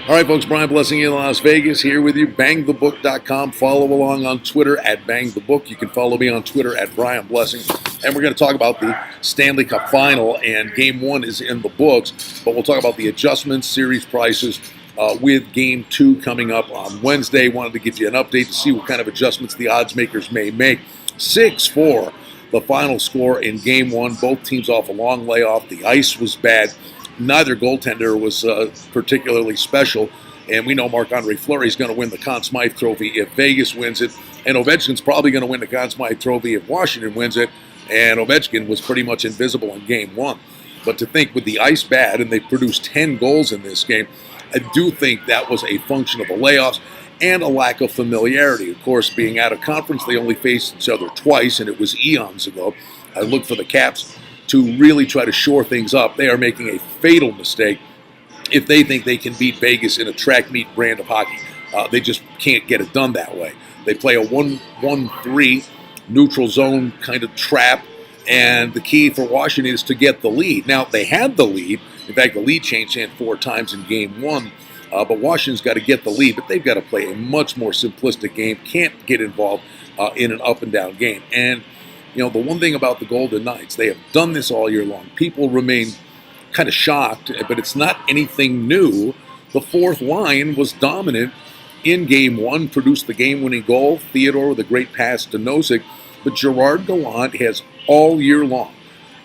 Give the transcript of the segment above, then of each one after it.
All right, folks, Brian Blessing in Las Vegas here with you. BangTheBook.com. Follow along on Twitter at BangTheBook. You can follow me on Twitter at Brian Blessing. And we're going to talk about the Stanley Cup Final, and Game 1 is in the books. But we'll talk about the adjustments, series prices, with Game 2 coming up on Wednesday. Wanted to give you an update to see what kind of adjustments the odds makers may make. 6-4, the final score in Game 1. Both teams off a long layoff. The ice was bad. Neither goaltender was particularly special, and we know Marc-Andre Fleury is going to win the Conn Smythe Trophy if Vegas wins it, and Ovechkin's probably going to win the Conn Smythe Trophy if Washington wins it, and Ovechkin was pretty much invisible in Game 1. But to think with the ice bad, and they produced 10 goals in this game, I do think that was a function of the layoffs and a lack of familiarity. Of course, being out of conference, they only faced each other twice, and it was eons ago. I look for the Caps to really try to shore things up. They are making a fatal mistake if they think they can beat Vegas in a track meet brand of hockey. They just can't get it done that way. They play a 1-1-3 neutral zone kind of trap, and the key for Washington is to get the lead. Now, they had the lead. In fact, the lead changed hands 4 times in Game 1, but Washington's got to get the lead, but they've got to play a much more simplistic game, can't get involved in an up-and-down game. And you know, the one thing about the Golden Knights, they have done this all year long. People remain kind of shocked, but it's not anything new. The fourth line was dominant in Game 1, produced the game-winning goal. Theodore with a great pass to Nosek. But Gerard Gallant has all year long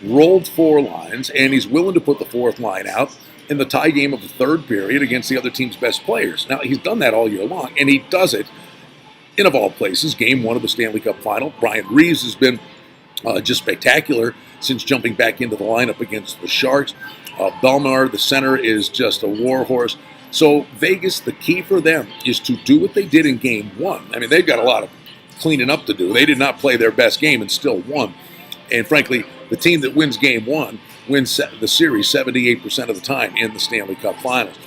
rolled 4 lines, and he's willing to put the fourth line out in the tie game of the third period against the other team's best players. Now, he's done that all year long, and he does it in, of all places, Game 1 of the Stanley Cup Final. Brian Reeves has been just spectacular since jumping back into the lineup against the Sharks. Belmar, the center, is just a war horse. So Vegas, the key for them is to do what they did in Game 1. I mean, they've got a lot of cleaning up to do. They did not play their best game and still won. And frankly, the team that wins Game 1 wins the series 78% of the time in the Stanley Cup Finals.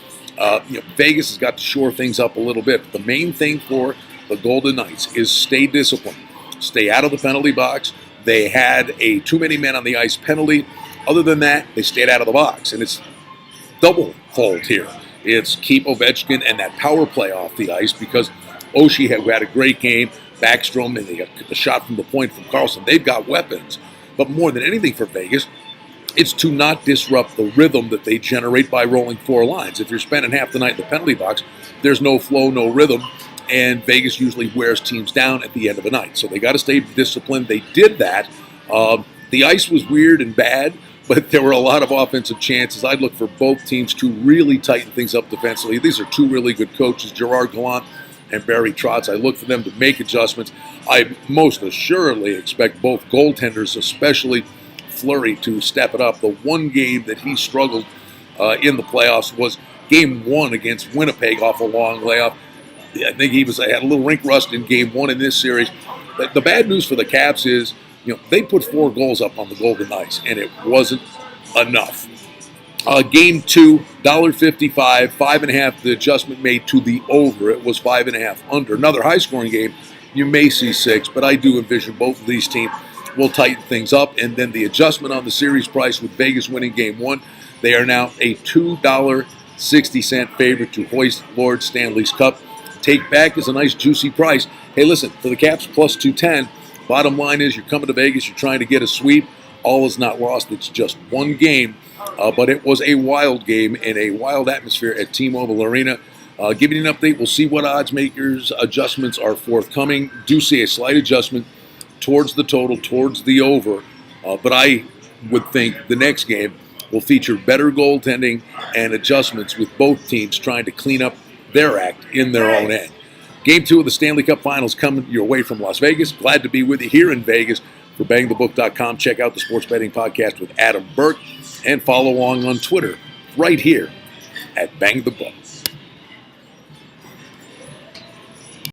Vegas has got to shore things up a little bit. But the main thing for the Golden Knights is stay disciplined. Stay out of the penalty box. They had a too many men on the ice penalty. Other than that, they stayed out of the box. And it's double fold here. It's keep Ovechkin and that power play off the ice, because Oshie had a great game. Backstrom, and they got the shot from the point from Carlson. They've got weapons. But more than anything for Vegas, it's to not disrupt the rhythm that they generate by rolling 4 lines. If you're spending half the night in the penalty box, there's no flow, no rhythm. And Vegas usually wears teams down at the end of the night. So they got to stay disciplined. They did that. The ice was weird and bad, but there were a lot of offensive chances. I'd look for both teams to really tighten things up defensively. These are 2 really good coaches, Gerard Gallant and Barry Trotz. I look for them to make adjustments. I most assuredly expect both goaltenders, especially Fleury, to step it up. The one game that he struggled in the playoffs was Game 1 against Winnipeg off a long layoff. I think he had a little rink rust in Game 1 in this series. The bad news for the Caps is, they put 4 goals up on the Golden Knights, and it wasn't enough. Game 2, $1.55, 5.5. The adjustment made to the over. It was 5.5 under. Another high-scoring game. You may see 6, but I do envision both of these teams will tighten things up. And then the adjustment on the series price with Vegas winning Game 1, they are now a $2.60 favorite to hoist Lord Stanley's Cup. Take back is a nice juicy price. Hey, listen, for the Caps, plus 210. Bottom line is, you're coming to Vegas, you're trying to get a sweep. All is not lost. It's just one game, but it was a wild game in a wild atmosphere at T-Mobile Arena. Giving you an update, we'll see what odds makers adjustments are forthcoming. Do see a slight adjustment towards the total, towards the over, but I would think the next game will feature better goaltending and adjustments, with both teams trying to clean up their act in their own end. Game 2 of the Stanley Cup Finals coming your way from Las Vegas. Glad to be with you here in Vegas. For BangTheBook.com, check out the Sports Betting Podcast with Adam Burke, and follow along on Twitter right here at Bang the Book.